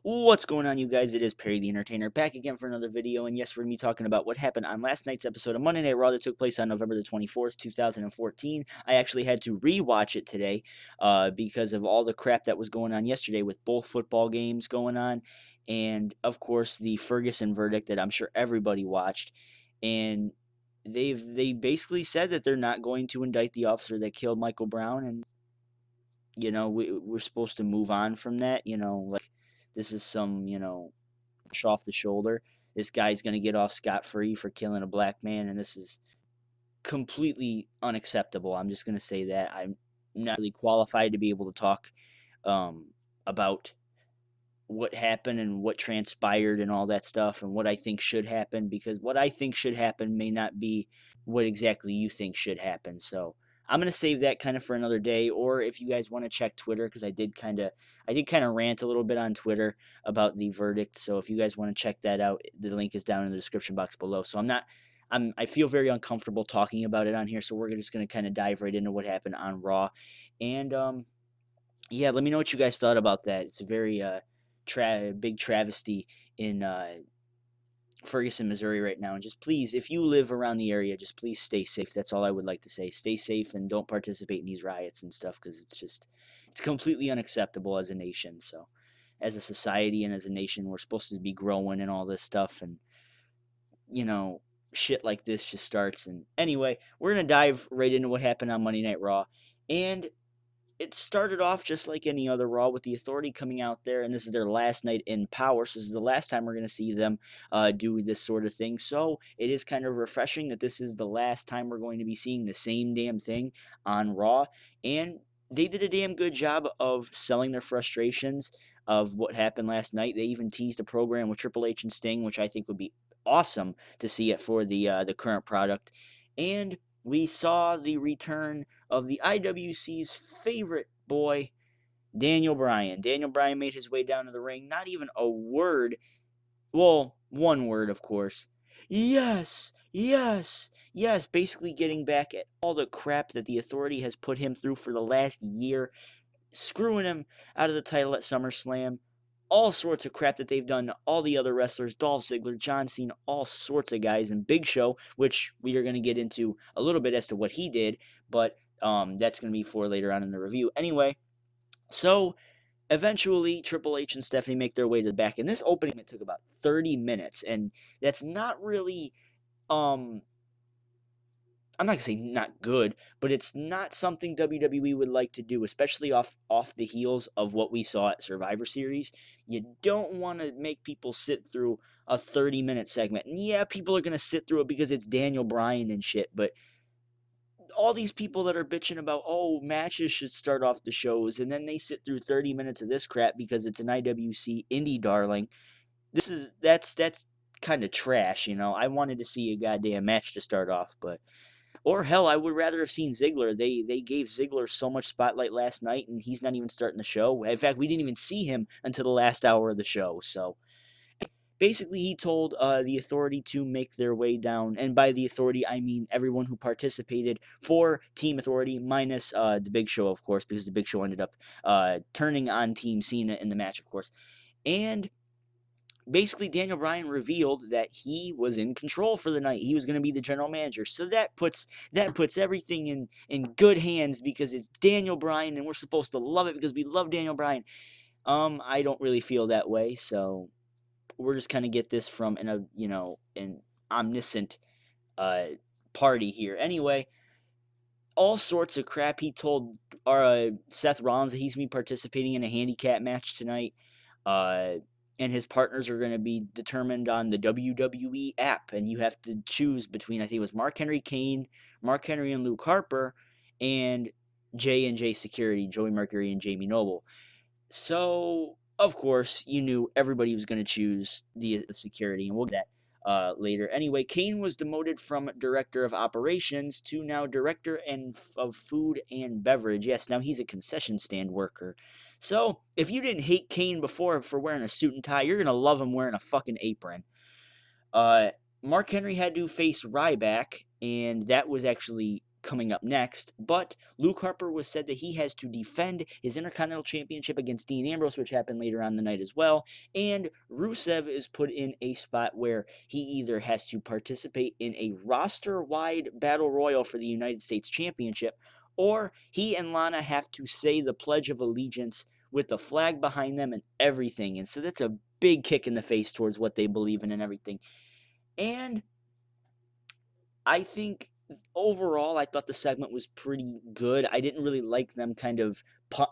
What's going on, you guys? It is Perry the Entertainer back again for another video, and yes, we're going to be talking about what happened on last night's episode of Monday Night Raw that took place on November the 24th, 2014. I actually had to rewatch it today because of all the crap that was going on yesterday with both football games going on, and of course the Ferguson verdict that I'm sure everybody watched, and they basically said that they're not going to indict the officer that killed Michael Brown, and we're supposed to move on from that, like this is some, push off the shoulder. This guy's going to get off scot-free for killing a black man, and this is completely unacceptable. I'm just going to say that. I'm not really qualified to be able to talk about what happened and what transpired and all that stuff and what I think should happen, because what I think should happen may not be what exactly you think should happen. So I'm gonna save that kind of for another day, or if you guys want to check Twitter, because I did kind of rant a little bit on Twitter about the verdict. So if you guys want to check that out, the link is down in the description box below. So I feel very uncomfortable talking about it on here, so we're just gonna kind of dive right into what happened on Raw, and yeah, let me know what you guys thought about that. It's a very big travesty in Ferguson, Missouri right now. And just please, if you live around the area, just please stay safe. That's all I would like to say. Stay safe and don't participate in these riots and stuff, because it's completely unacceptable as a nation. So as a society and as a nation, we're supposed to be growing and all this stuff. And, shit like this just starts. And anyway, we're going to dive right into what happened on Monday Night Raw. And it started off just like any other Raw, with the Authority coming out there, and this is their last night in Power, so this is the last time we're going to see them do this sort of thing. So it is kind of refreshing that this is the last time we're going to be seeing the same damn thing on Raw, and they did a damn good job of selling their frustrations of what happened last night. They even teased a program with Triple H and Sting, which I think would be awesome to see it for the current product, and we saw the return of the IWC's favorite boy, Daniel Bryan. Daniel Bryan made his way down to the ring. Not even a word. Well, one word, of course. Yes, yes, yes. Basically getting back at all the crap that the Authority has put him through for the last year, screwing him out of the title at SummerSlam, all sorts of crap that they've done to all the other wrestlers, Dolph Ziggler, John Cena, all sorts of guys, and Big Show, which we are going to get into a little bit as to what he did, but that's going to be for later on in the review. Anyway, so eventually Triple H and Stephanie make their way to the back, and this opening it took about 30 minutes, and that's not really I'm not gonna say not good, but it's not something WWE would like to do, especially off the heels of what we saw at Survivor Series. You don't want to make people sit through a 30-minute segment. And yeah, people are gonna sit through it because it's Daniel Bryan and shit, but all these people that are bitching about, oh, matches should start off the shows, and then they sit through 30 minutes of this crap because it's an IWC indie darling. That's kind of trash, I wanted to see a goddamn match to start off, but or hell, I would rather have seen Ziggler. They gave Ziggler so much spotlight last night, and he's not even starting the show. In fact, we didn't even see him until the last hour of the show. So basically, he told the Authority to make their way down, and by the Authority, I mean everyone who participated for Team Authority, minus the Big Show, of course, because the Big Show ended up turning on Team Cena in the match, of course. And basically, Daniel Bryan revealed that he was in control for the night. He was going to be the general manager. So that puts everything in good hands, because it's Daniel Bryan, and we're supposed to love it because we love Daniel Bryan. I don't really feel that way, so we're just kind of get this from an omniscient party here. Anyway, all sorts of crap. He told Seth Rollins that he's going to be participating in a handicap match tonight. And his partners are going to be determined on the WWE app, and you have to choose between, I think it was Mark Henry Kane, Mark Henry and Luke Harper, and J&J Security, Joey Mercury and Jamie Noble. So, of course, you knew everybody was going to choose the security, and we'll get that later. Anyway, Kane was demoted from Director of Operations to now Director of Food and Beverage. Yes, now he's a concession stand worker. So, if you didn't hate Kane before for wearing a suit and tie, you're going to love him wearing a fucking apron. Mark Henry had to face Ryback, and that was actually coming up next. But Luke Harper was said that he has to defend his Intercontinental Championship against Dean Ambrose, which happened later on the night as well. And Rusev is put in a spot where he either has to participate in a roster-wide battle royal for the United States Championship, or he and Lana have to say the Pledge of Allegiance with the flag behind them and everything. And so that's a big kick in the face towards what they believe in and everything. And I think overall, I thought the segment was pretty good. I didn't really like them kind of.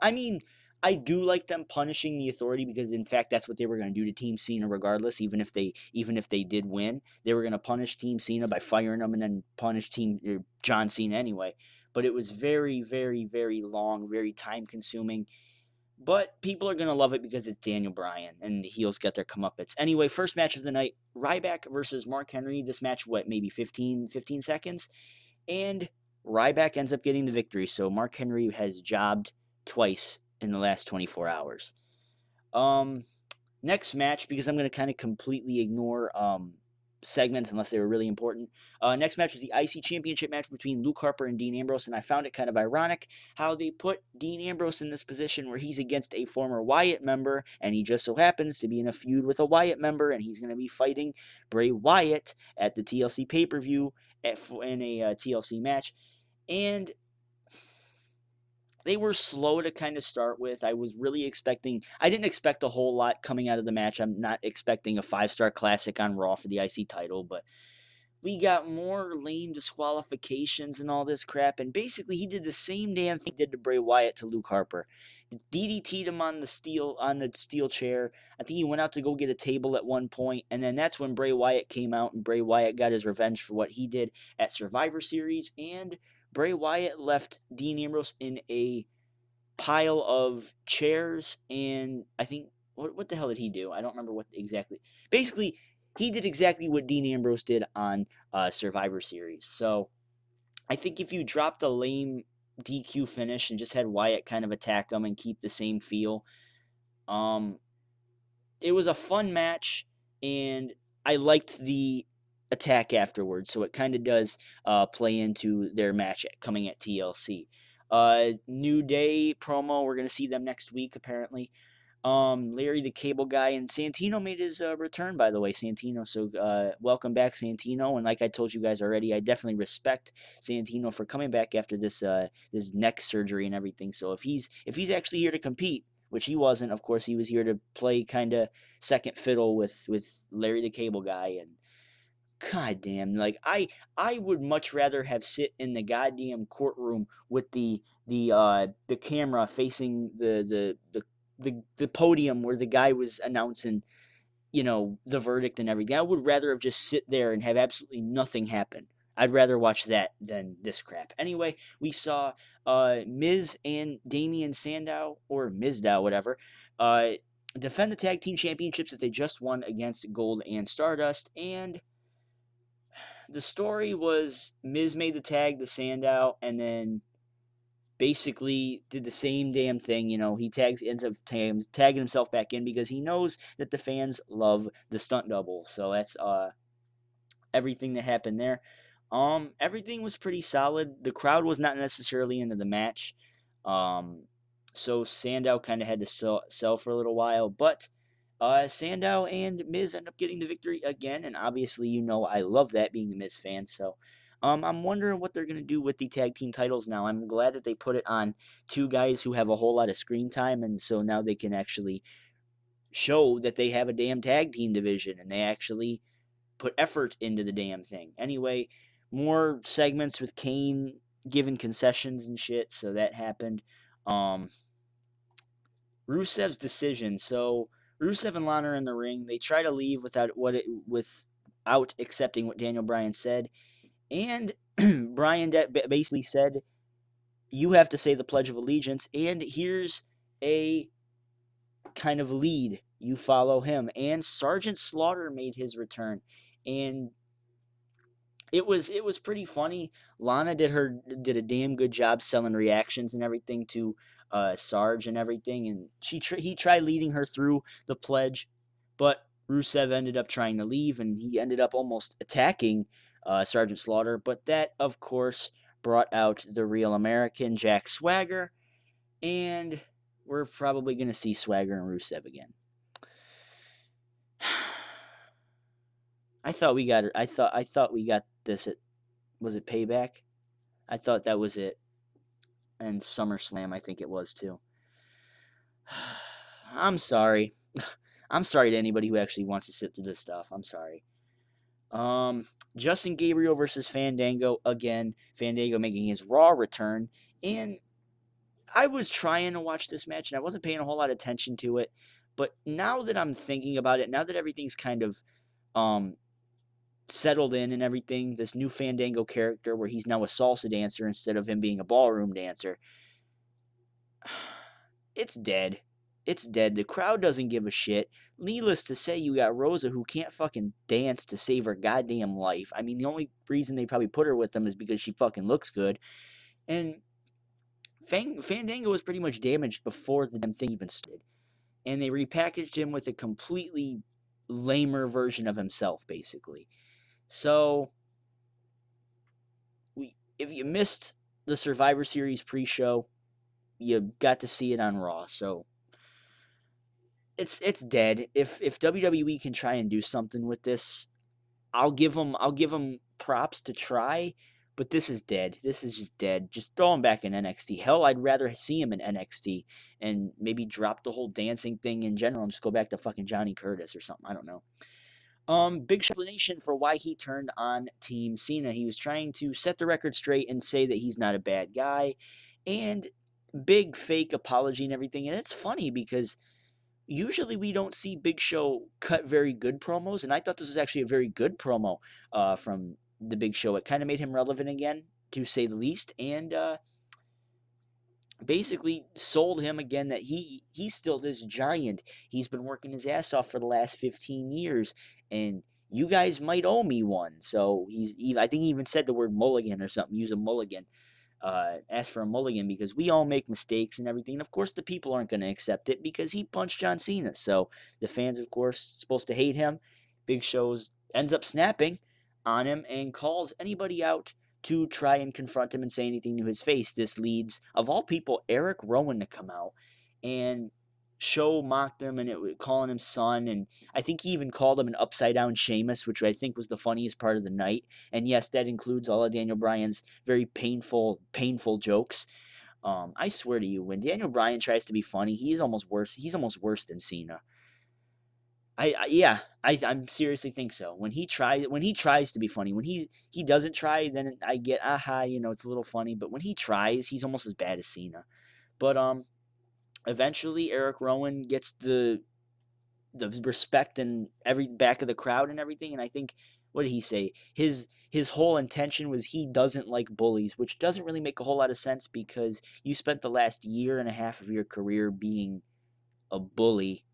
I mean, I do like them punishing the Authority because, in fact, that's what they were going to do to Team Cena, regardless. Even if they did win, they were going to punish Team Cena by firing them and then punish Team John Cena anyway. But it was very, very, very long, very time consuming. But people are going to love it because it's Daniel Bryan, and the heels get their comeuppance. Anyway, first match of the night, Ryback versus Mark Henry. This match, maybe 15 seconds? And Ryback ends up getting the victory, so Mark Henry has jobbed twice in the last 24 hours. Next match, because I'm going to kind of completely ignore segments unless they were really important. Next match was the IC Championship match between Luke Harper and Dean Ambrose, and I found it kind of ironic how they put Dean Ambrose in this position where he's against a former Wyatt member, and he just so happens to be in a feud with a Wyatt member, and he's going to be fighting Bray Wyatt at the TLC pay-per-view in a TLC match. And they were slow to kind of start with. I didn't expect a whole lot coming out of the match. I'm not expecting a 5-star classic on Raw for the IC title, but we got more lame disqualifications and all this crap, and basically he did the same damn thing he did to Bray Wyatt to Luke Harper. DDT'd him on the steel chair. I think he went out to go get a table at one point, and then that's when Bray Wyatt came out, and Bray Wyatt got his revenge for what he did at Survivor Series, and Bray Wyatt left Dean Ambrose in a pile of chairs, and I think what the hell did he do? I don't remember what exactly. Basically, he did exactly what Dean Ambrose did on Survivor Series. So I think if you dropped the lame DQ finish and just had Wyatt kind of attack him and keep the same feel, it was a fun match, and I liked the attack afterwards, so it kind of does play into their match coming at TLC. New Day promo, we're going to see them next week, apparently. Larry the Cable Guy, and Santino made his return, by the way, Santino. So welcome back, Santino. And like I told you guys already, I definitely respect Santino for coming back after this neck surgery and everything. So if he's actually here to compete, which he wasn't, of course, he was here to play kind of second fiddle with Larry the Cable Guy. And god damn, like I would much rather have sit in the goddamn courtroom with the camera facing the podium where the guy was announcing, the verdict and everything. I would rather have just sit there and have absolutely nothing happen. I'd rather watch that than this crap. Anyway, we saw Miz and Damian Sandow, or Mizdow, whatever, defend the tag team championships that they just won against Gold and Stardust. And the story was Miz made the tag to Sandow, and then basically did the same damn thing. He ends up tagging himself back in because he knows that the fans love the stunt double. So that's everything that happened there. Everything was pretty solid. The crowd was not necessarily into the match. So Sandow kind of had to sell for a little while, but Sandow and Miz end up getting the victory again, and obviously I love that, being a Miz fan. So I'm wondering what they're going to do with the tag team titles now. I'm glad that they put it on two guys who have a whole lot of screen time, and so now they can actually show that they have a damn tag team division, and they actually put effort into the damn thing. Anyway, more segments with Kane giving concessions and shit, so that happened. Rusev's decision. So Rusev and Lana are in the ring. They try to leave without accepting what Daniel Bryan said. And Bryan basically said, you have to say the Pledge of Allegiance, and here's a kind of lead. You follow him. And Sergeant Slaughter made his return. And it was pretty funny. Lana did a damn good job selling reactions and everything to Sarge and everything, and he tried leading her through the pledge, but Rusev ended up trying to leave, and he ended up almost attacking Sergeant Slaughter. But that, of course, brought out the real American, Jack Swagger, and we're probably going to see Swagger and Rusev again. I thought we got this at, was it Payback? I thought that was it. And SummerSlam, I think it was too. I'm sorry. I'm sorry to anybody who actually wants to sit through this stuff. I'm sorry. Justin Gabriel versus Fandango again. Fandango making his Raw return, and I was trying to watch this match and I wasn't paying a whole lot of attention to it. But now that I'm thinking about it, now that everything's kind of settled in and everything, this new Fandango character where he's now a salsa dancer instead of him being a ballroom dancer, it's dead. It's dead. The crowd doesn't give a shit. Needless to say, you got Rosa who can't fucking dance to save her goddamn life. I mean, the only reason they probably put her with them is because she fucking looks good. And Fandango was pretty much damaged before the damn thing even started. And they repackaged him with a completely lamer version of himself, basically. So, if you missed the Survivor Series pre-show, you got to see it on Raw. So, it's dead. If WWE can try and do something with this, I'll give them props to try. But this is dead. This is just dead. Just throw him back in NXT. Hell, I'd rather see him in NXT and maybe drop the whole dancing thing in general and just go back to fucking Johnny Curtis or something. I don't know. Big explanation for why he turned on Team Cena. He was trying to set the record straight and say that he's not a bad guy. And big fake apology and everything. And it's funny because usually we don't see Big Show cut very good promos. And I thought this was actually a very good promo from the Big Show. It kind of made him relevant again, to say the least, and basically sold him again that he's still this giant. He's been working his ass off for the last 15 years, and you guys might owe me one. So I think he even said the word mulligan or something. Use a mulligan. Ask for a mulligan because we all make mistakes and everything. And of course, the people aren't going to accept it because he punched John Cena. So the fans, of course, supposed to hate him. Big Show ends up snapping on him and calls anybody out to try and confront him and say anything to his face. This leads, of all people, Eric Rowan to come out, and Show mocked him and calling him son, and I think he even called him an upside down Sheamus, which I think was the funniest part of the night. And yes, that includes all of Daniel Bryan's very painful jokes. I swear to you, when Daniel Bryan tries to be funny, he's almost worse. He's almost worse than Cena. I'm seriously think so. When he tries to be funny, when he doesn't try, then I get it's a little funny. But when he tries, he's almost as bad as Cena. But eventually Eric Rowan gets the respect and every back of the crowd and everything. And I think, what did he say? His whole intention was he doesn't like bullies, which doesn't really make a whole lot of sense because you spent the last year and a half of your career being a bully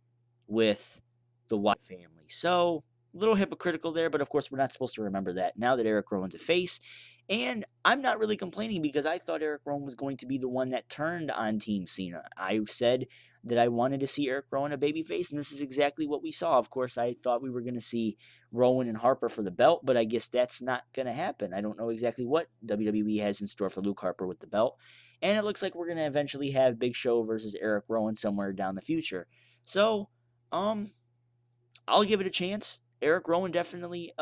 with the Wyatt family. So, a little hypocritical there, but of course, we're not supposed to remember that now that Eric Rowan's a face. And I'm not really complaining because I thought Eric Rowan was going to be the one that turned on Team Cena. I said that I wanted to see Eric Rowan a babyface, and this is exactly what we saw. Of course, I thought we were going to see Rowan and Harper for the belt, but I guess that's not going to happen. I don't know exactly what WWE has in store for Luke Harper with the belt. And it looks like we're going to eventually have Big Show versus Eric Rowan somewhere down the future. So, I'll give it a chance. Eric Rowan definitely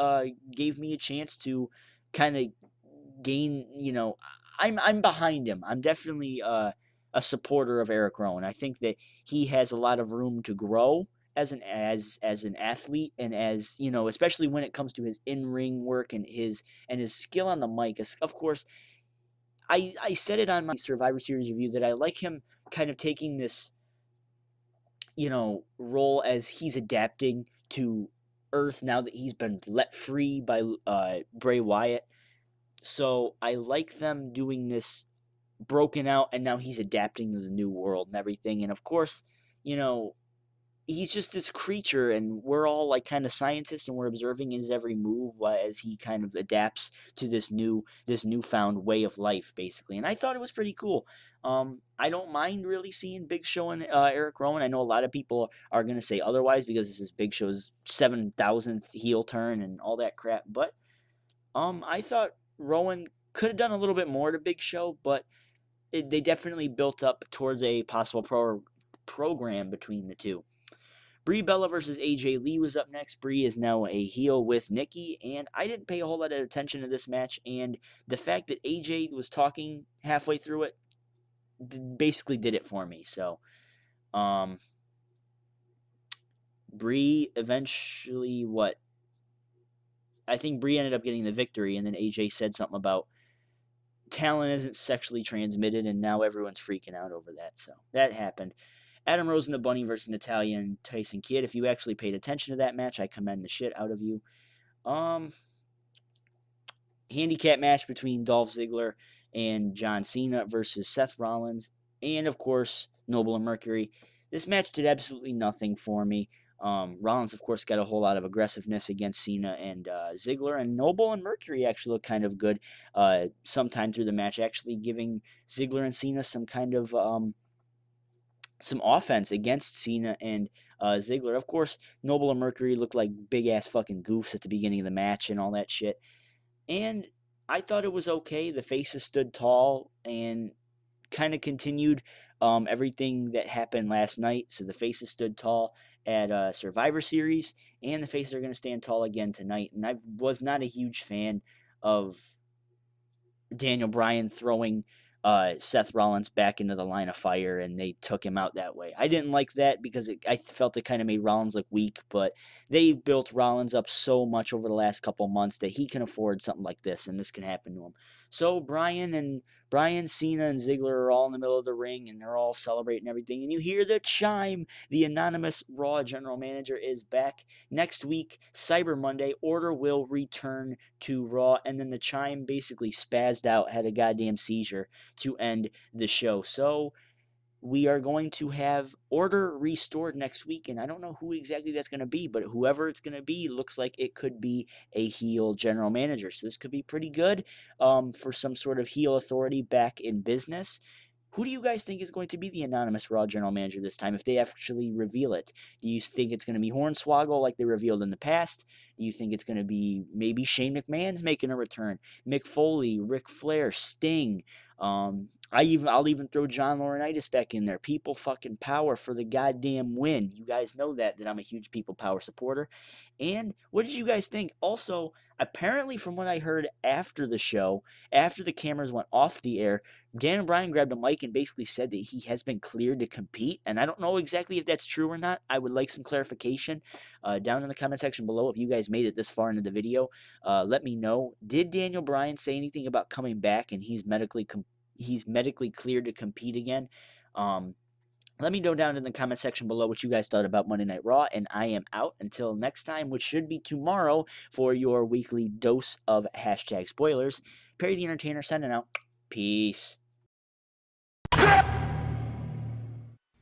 gave me a chance to kind of gain, I'm behind him. I'm definitely a supporter of Eric Rowan. I think that he has a lot of room to grow as an athlete, and as, especially when it comes to his in-ring work and his skill on the mic. Of course, I said it on my Survivor Series review that I like him kind of taking this role as he's adapting to Earth now that he's been let free by Bray Wyatt. So I like them doing this broken out, and now he's adapting to the new world and everything. And of course, he's just this creature, and we're all like kind of scientists, and we're observing his every move as he kind of adapts to this newfound way of life, basically. And I thought it was pretty cool. I don't mind really seeing Big Show and Eric Rowan. I know a lot of people are going to say otherwise because this is Big Show's 7,000th heel turn and all that crap. But I thought Rowan could have done a little bit more to Big Show, but they definitely built up towards a possible program between the two. Brie Bella versus AJ Lee was up next. Brie is now a heel with Nikki, and I didn't pay a whole lot of attention to this match, and the fact that AJ was talking halfway through it basically did it for me. So, Brie eventually, I think Brie ended up getting the victory, and then AJ said something about talent isn't sexually transmitted, and now everyone's freaking out over that. So that happened. Adam Rose and the Bunny versus Natalya and Tyson Kidd. If you actually paid attention to that match, I commend the shit out of you. Handicap match between Dolph Ziggler and John Cena versus Seth Rollins, and of course Noble and Mercury. This match did absolutely nothing for me. Rollins, of course, got a whole lot of aggressiveness against Cena and Ziggler, and Noble and Mercury actually looked kind of good sometime through the match, actually giving Ziggler and Cena some kind of some offense against Cena and Ziggler. Of course, Noble and Mercury looked like big ass fucking goofs at the beginning of the match and all that shit. And I thought it was okay. The faces stood tall and kind of continued everything that happened last night. So the faces stood tall at Survivor Series, and the faces are going to stand tall again tonight. And I was not a huge fan of Daniel Bryan throwing Seth Rollins back into the line of fire, and they took him out that way. I didn't like that because I felt it kind of made Rollins look weak, but they built Rollins up so much over the last couple months that he can afford something like this, and this can happen to him. So Bryan, Cena, and Ziggler are all in the middle of the ring, and they're all celebrating everything. And you hear the chime. The anonymous Raw general manager is back next week, Cyber Monday. Order will return to Raw, and then the chime basically spazzed out, had a goddamn seizure to end the show. So we are going to have order restored next week, and I don't know who exactly that's going to be, but whoever it's going to be looks like it could be a heel general manager. So this could be pretty good for some sort of heel authority back in business. Who do you guys think is going to be the anonymous Raw general manager this time if they actually reveal it? Do you think it's going to be Hornswoggle like they revealed in the past? Do you think it's going to be maybe Shane McMahon's making a return? Mick Foley, Ric Flair, Sting. I'll even throw John Laurinaitis back in there. People fucking power for the goddamn win. You guys know that I'm a huge people power supporter. And what did you guys think? Also, apparently from what I heard after the show, after the cameras went off the air, Dan Bryan grabbed a mic and basically said that he has been cleared to compete. And I don't know exactly if that's true or not. I would like some clarification down in the comment section below. If you guys made it this far into the video, let me know. Did Daniel Bryan say anything about coming back and he's medically cleared to compete again? Let me know down in the comment section below what you guys thought about Monday Night Raw, and I am out until next time, which should be tomorrow for your weekly dose of hashtag spoilers. Perry the Entertainer signing out. Peace.